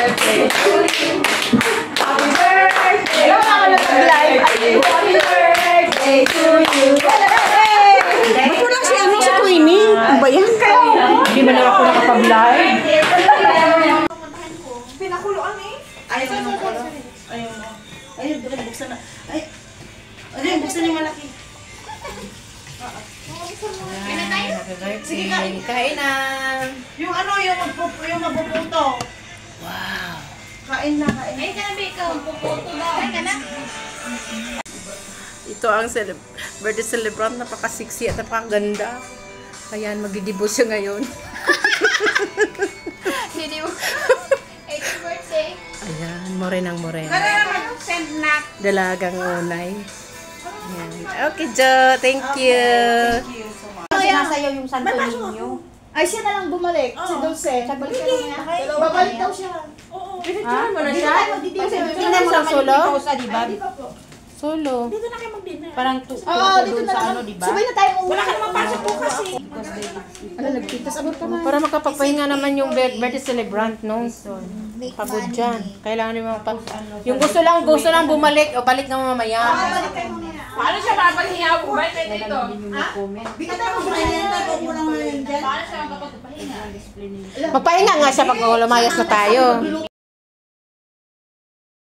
birthday to you. Happy birthday. Happy birthday to you. Ba't wala si ano si Queenie? Ano ba yan? Hindi man lang ako nakapag-live. Pinakuloan eh. Ayaw mo. Ayaw mo. Ayun, buksan na. Ay. Ayun, buksan yung malaki. Sige, kain na. Yung ano, yung mapuputo. Wow. Kain na, kain. Ay, kanabi ikaw. Puputo daw. Ay, kana. Ito ang birthday celebrant. Napaka-sexy at napakaganda. Ayan, magdidibo siya ngayon. Hindi mo. 80th birthday. Ayan, morenang-morena. Send na. Dalagang unay. Ayan. Okay, Jo. Thank you. Thank you so much. Sinasayaw yung Santo Niño. Ay, siya na lang bumalik. Si Dulce. Sabi ka niya. Babalik daw siya. Ha? mo na siya? Tingnan mo Sa solo? di ba? Solo. Dito na kayo mag-dinner. Parang Oo, doon dito na sa lang. ano, di ba? Sabay na tayo umuwi. Wala ka naman pasok po kasi. Ano, nagtitas abot ka na. Para makapagpahinga naman yung birthday celebrant, no? Pagod dyan. Kailangan nyo yung gusto lang bumalik o balik na mamaya. Paano siya mapaghinga ang birthday dito? Dito tayo mag-dinner. Huwag mo lang ngayon dyan. Paano siya makapagpahinga? Magpahinga nga siya pag lumayas na tayo.